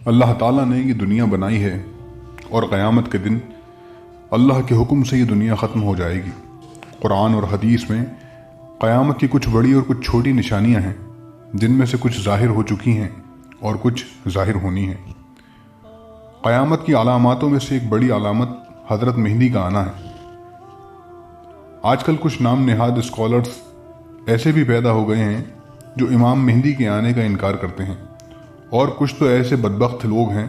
اللہ تعالیٰ نے یہ دنیا بنائی ہے اور قیامت کے دن اللہ کے حکم سے یہ دنیا ختم ہو جائے گی۔ قرآن اور حدیث میں قیامت کی کچھ بڑی اور کچھ چھوٹی نشانیاں ہیں، جن میں سے کچھ ظاہر ہو چکی ہیں اور کچھ ظاہر ہونی ہیں۔ قیامت کی علاماتوں میں سے ایک بڑی علامت حضرت مہدی کا آنا ہے۔ آج کل کچھ نام نہاد اسکالرز ایسے بھی پیدا ہو گئے ہیں جو امام مہدی کے آنے کا انکار کرتے ہیں، اور کچھ تو ایسے بدبخت لوگ ہیں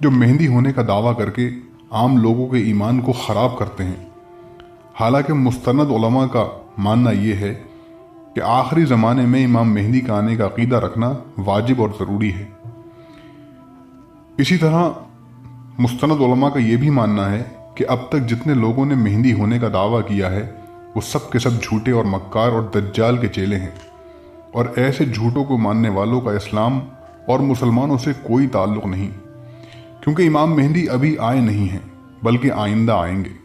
جو مہدی ہونے کا دعویٰ کر کے عام لوگوں کے ایمان کو خراب کرتے ہیں۔ حالانکہ مستند علماء کا ماننا یہ ہے کہ آخری زمانے میں امام مہدی کا آنے کا عقیدہ رکھنا واجب اور ضروری ہے۔ اسی طرح مستند علماء کا یہ بھی ماننا ہے کہ اب تک جتنے لوگوں نے مہدی ہونے کا دعویٰ کیا ہے وہ سب کے سب جھوٹے اور مکار اور دجال کے چیلے ہیں، اور ایسے جھوٹوں کو ماننے والوں کا اسلام اور مسلمانوں سے کوئی تعلق نہیں، کیونکہ امام مہدی ابھی آئے نہیں ہیں بلکہ آئندہ آئیں گے۔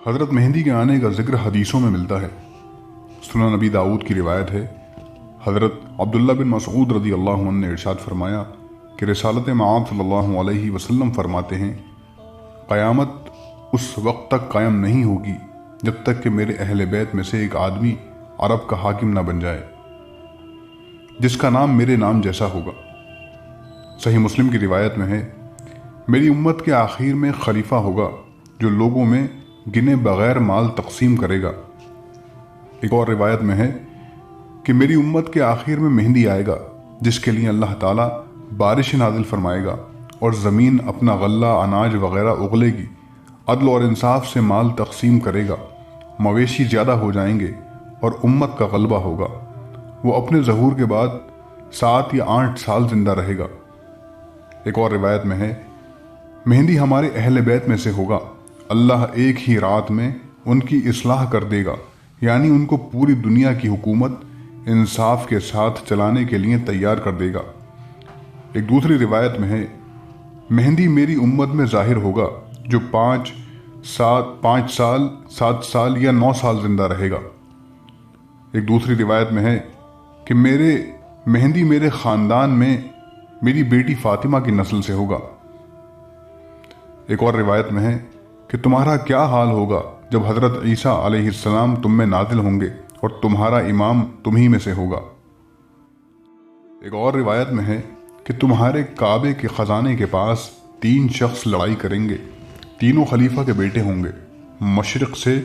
حضرت مہدی کے آنے کا ذکر حدیثوں میں ملتا ہے۔ سنن نبی داؤد کی روایت ہے، حضرت عبداللہ بن مسعود رضی اللہ عنہ نے ارشاد فرمایا کہ رسالت مآب صلی اللہ علیہ وسلم فرماتے ہیں، قیامت اس وقت تک قائم نہیں ہوگی جب تک کہ میرے اہل بیت میں سے ایک آدمی عرب کا حاکم نہ بن جائے جس کا نام میرے نام جیسا ہوگا۔ صحیح مسلم کی روایت میں ہے، میری امت کے آخر میں خلیفہ ہوگا جو لوگوں میں گنے بغیر مال تقسیم کرے گا۔ ایک اور روایت میں ہے کہ میری امت کے آخر میں مہدی آئے گا جس کے لیے اللہ تعالیٰ بارش نازل فرمائے گا اور زمین اپنا غلہ اناج وغیرہ اگلے گی، عدل اور انصاف سے مال تقسیم کرے گا، مویشی زیادہ ہو جائیں گے اور امت کا غلبہ ہوگا۔ وہ اپنے ظہور کے بعد 7 یا 8 سال زندہ رہے گا۔ ایک اور روایت میں ہے، مہدی ہمارے اہل بیت میں سے ہوگا، اللہ ایک ہی رات میں ان کی اصلاح کر دے گا، یعنی ان کو پوری دنیا کی حکومت انصاف کے ساتھ چلانے کے لیے تیار کر دے گا۔ ایک دوسری روایت میں ہے، مہدی میری امت میں ظاہر ہوگا جو 5 سال 7 سال یا 9 سال زندہ رہے گا۔ ایک دوسری روایت میں ہے کہ مہدی میرے خاندان میں میری بیٹی فاطمہ کی نسل سے ہوگا۔ ایک اور روایت میں ہے کہ تمہارا کیا حال ہوگا جب حضرت عیسیٰ علیہ السلام تم میں نازل ہوں گے اور تمہارا امام تمہیں میں سے ہوگا۔ ایک اور روایت میں ہے کہ تمہارے کعبے کے خزانے کے پاس 3 شخص لڑائی کریں گے، تینوں خلیفہ کے بیٹے ہوں گے، مشرق سے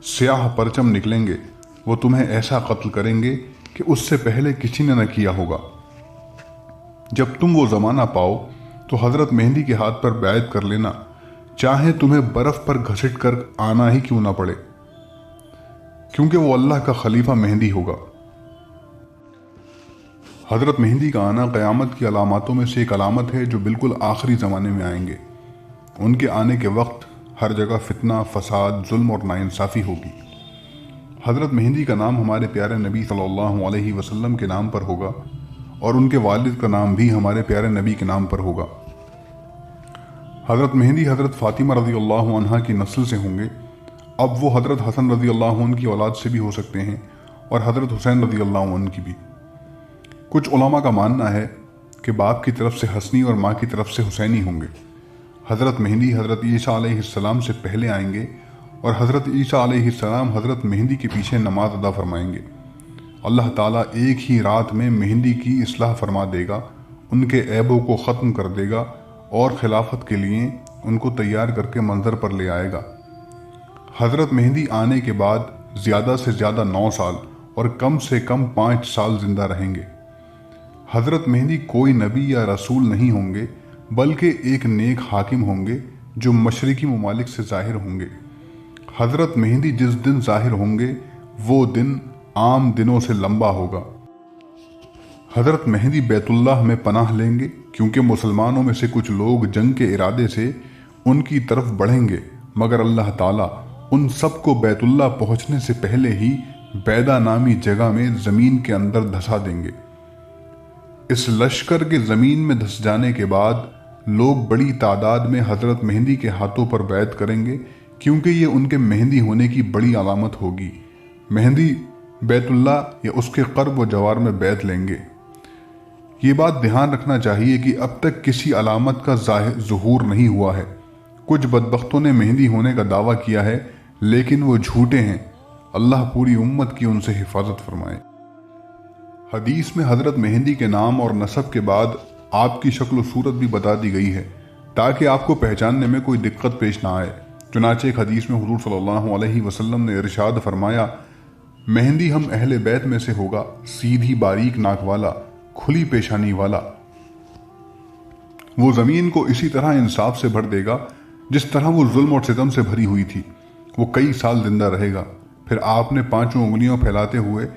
سیاہ پرچم نکلیں گے، وہ تمہیں ایسا قتل کریں گے کہ اس سے پہلے کسی نے نہ کیا ہوگا۔ جب تم وہ زمانہ پاؤ تو حضرت مہدی کے ہاتھ پر بیعت کر لینا، چاہے تمہیں برف پر گھسٹ کر آنا ہی کیوں نہ پڑے، کیونکہ وہ اللہ کا خلیفہ مہدی ہوگا۔ حضرت مہدی کا آنا قیامت کی علاماتوں میں سے ایک علامت ہے جو بالکل آخری زمانے میں آئیں گے۔ ان کے آنے کے وقت ہر جگہ فتنہ، فساد، ظلم اور ناانصافی ہوگی۔ حضرت مہدی کا نام ہمارے پیارے نبی صلی اللہ علیہ وسلم کے نام پر ہوگا، اور ان کے والد کا نام بھی ہمارے پیارے نبی کے نام پر ہوگا۔ حضرت مہدی حضرت فاطمہ رضی اللہ عنہا کی نسل سے ہوں گے۔ اب وہ حضرت حسن رضی اللہ عنہ کی اولاد سے بھی ہو سکتے ہیں اور حضرت حسین رضی اللہ عنہ کی بھی۔ کچھ علماء کا ماننا ہے کہ باپ کی طرف سے حسنی اور ماں کی طرف سے حسینی ہوں گے۔ حضرت مہدی حضرت عیسیٰ علیہ السلام سے پہلے آئیں گے اور حضرت عیسیٰ علیہ السلام حضرت مہدی کے پیچھے نماز ادا فرمائیں گے۔ اللہ تعالیٰ ایک ہی رات میں مہدی کی اصلاح فرما دے گا، ان کے عیبوں کو ختم کر دے گا اور خلافت کے لیے ان کو تیار کر کے منظر پر لے آئے گا۔ حضرت مہدی آنے کے بعد زیادہ سے زیادہ 9 سال اور کم سے کم 5 سال زندہ رہیں گے۔ حضرت مہدی کوئی نبی یا رسول نہیں ہوں گے بلکہ ایک نیک حاکم ہوں گے جو مشرقی ممالک سے ظاہر ہوں گے۔ حضرت مہدی جس دن ظاہر ہوں گے وہ دن عام دنوں سے لمبا ہوگا۔ حضرت مہدی بیت اللہ میں پناہ لیں گے کیونکہ مسلمانوں میں سے کچھ لوگ جنگ کے ارادے سے ان کی طرف بڑھیں گے، مگر اللہ تعالیٰ ان سب کو بیت اللہ پہنچنے سے پہلے ہی بیدا نامی جگہ میں زمین کے اندر دھسا دیں گے۔ اس لشکر کے زمین میں دھس جانے کے بعد لوگ بڑی تعداد میں حضرت مہدی کے ہاتھوں پر بیعت کریں گے، کیونکہ یہ ان کے مہدی ہونے کی بڑی علامت ہوگی۔ مہدی بیت اللہ یا اس کے قرب و جوار میں بیعت لیں گے۔ یہ بات دھیان رکھنا چاہیے کہ اب تک کسی علامت کا ظہور نہیں ہوا ہے۔ کچھ بدبختوں نے مہندی ہونے کا دعویٰ کیا ہے لیکن وہ جھوٹے ہیں۔ اللہ پوری امت کی ان سے حفاظت فرمائے۔ حدیث میں حضرت مہندی کے نام اور نسب کے بعد آپ کی شکل و صورت بھی بتا دی گئی ہے تاکہ آپ کو پہچاننے میں کوئی دقت پیش نہ آئے۔ چنانچہ ایک حدیث میں حضور صلی اللہ علیہ وسلم نے ارشاد فرمایا، مہندی ہم اہل بیت میں سے ہوگا، سیدھی باریک ناک والا، کھلی پیشانی والا۔ وہ زمین کو اسی طرح انصاف سے بھر دے گا جس طرح وہ ظلم اور ستم سے بھری ہوئی تھی۔ وہ کئی سال زندہ رہے گا۔ پھر آپ نے 5 انگلیاں پھیلاتے ہوئے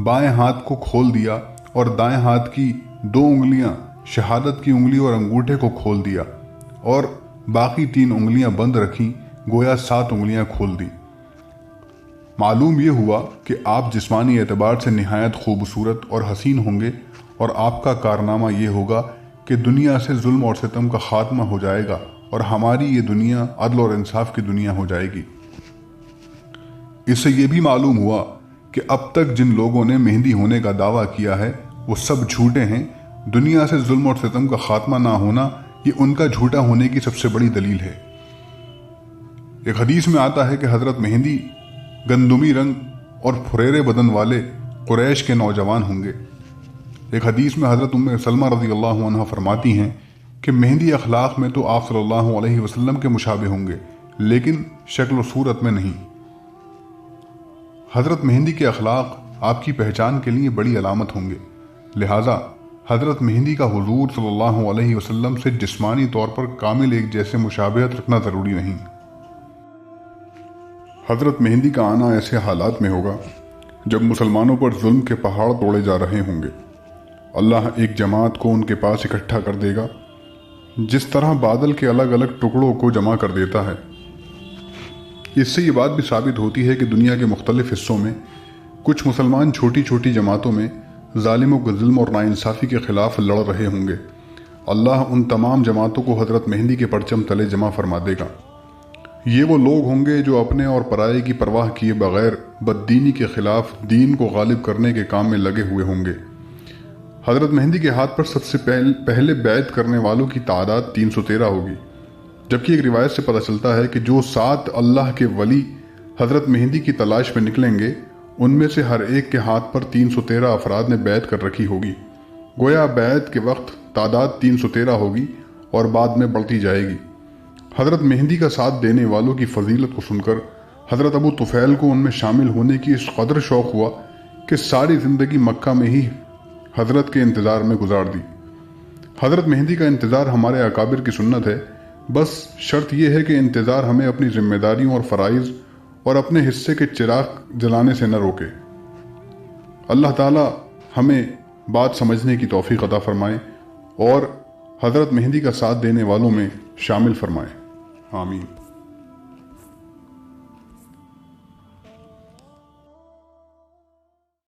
بائیں ہاتھ کو کھول دیا اور دائیں ہاتھ کی 2 انگلیاں شہادت کی انگلی اور انگوٹھے کو کھول دیا اور باقی 3 انگلیاں بند رکھیں، گویا 7 انگلیاں کھول دی۔ معلوم یہ ہوا کہ آپ جسمانی اعتبار سے نہایت خوبصورت اور حسین ہوں گے اور آپ کا کارنامہ یہ ہوگا کہ دنیا سے ظلم اور ستم کا خاتمہ ہو جائے گا اور ہماری یہ دنیا عدل اور انصاف کی دنیا ہو جائے گی۔ اس سے یہ بھی معلوم ہوا کہ اب تک جن لوگوں نے مہندی ہونے کا دعویٰ کیا ہے وہ سب جھوٹے ہیں۔ دنیا سے ظلم اور ستم کا خاتمہ نہ ہونا یہ ان کا جھوٹا ہونے کی سب سے بڑی دلیل ہے۔ ایک حدیث میں آتا ہے کہ حضرت مہندی گندمی رنگ اور پھریرے بدن والے قریش کے نوجوان ہوں گے۔ ایک حدیث میں حضرت ام سلمہ رضی اللہ عنہ فرماتی ہیں کہ مہندی اخلاق میں تو آپ صلی اللہ علیہ وسلم کے مشابہ ہوں گے لیکن شکل و صورت میں نہیں۔ حضرت مہندی کے اخلاق آپ کی پہچان کے لیے بڑی علامت ہوں گے، لہٰذا حضرت مہندی کا حضور صلی اللہ علیہ وسلم سے جسمانی طور پر کامل ایک جیسے مشابہت رکھنا ضروری نہیں۔ حضرت مہندی کا آنا ایسے حالات میں ہوگا جب مسلمانوں پر ظلم کے پہاڑ توڑے جا رہے ہوں گے۔ اللہ ایک جماعت کو ان کے پاس اکٹھا کر دے گا جس طرح بادل کے الگ الگ ٹکڑوں کو جمع کر دیتا ہے۔ اس سے یہ بات بھی ثابت ہوتی ہے کہ دنیا کے مختلف حصوں میں کچھ مسلمان چھوٹی چھوٹی جماعتوں میں ظالموں کے ظلم اور ناانصافی کے خلاف لڑ رہے ہوں گے۔ اللہ ان تمام جماعتوں کو حضرت مہندی کے پرچم تلے جمع فرما دے گا۔ یہ وہ لوگ ہوں گے جو اپنے اور پرائے کی پرواہ کیے بغیر بددینی کے خلاف دین کو غالب کرنے کے کام میں لگے ہوئے ہوں گے۔ حضرت مہندی کے ہاتھ پر سب سے پہلے بیعت کرنے والوں کی تعداد 313 ہوگی، جبکہ ایک روایت سے پتہ چلتا ہے کہ جو 7 اللہ کے ولی حضرت مہندی کی تلاش میں نکلیں گے ان میں سے ہر ایک کے ہاتھ پر 313 افراد نے بیعت کر رکھی ہوگی۔ گویا بیعت کے وقت تعداد 313 ہوگی اور بعد میں بڑھتی جائے گی۔ حضرت مہندی کا ساتھ دینے والوں کی فضیلت کو سن کر حضرت ابو طفیل کو ان میں شامل ہونے کی اس قدر شوق ہوا کہ ساری زندگی مکہ میں ہی حضرت کے انتظار میں گزار دی۔ حضرت مہندی کا انتظار ہمارے اکابر کی سنت ہے، بس شرط یہ ہے کہ انتظار ہمیں اپنی ذمہ داریوں اور فرائض اور اپنے حصے کے چراغ جلانے سے نہ روکے۔ اللہ تعالی ہمیں بات سمجھنے کی توفیق عطا فرمائے اور حضرت مہندی کا ساتھ دینے والوں میں شامل فرمائے، آمین۔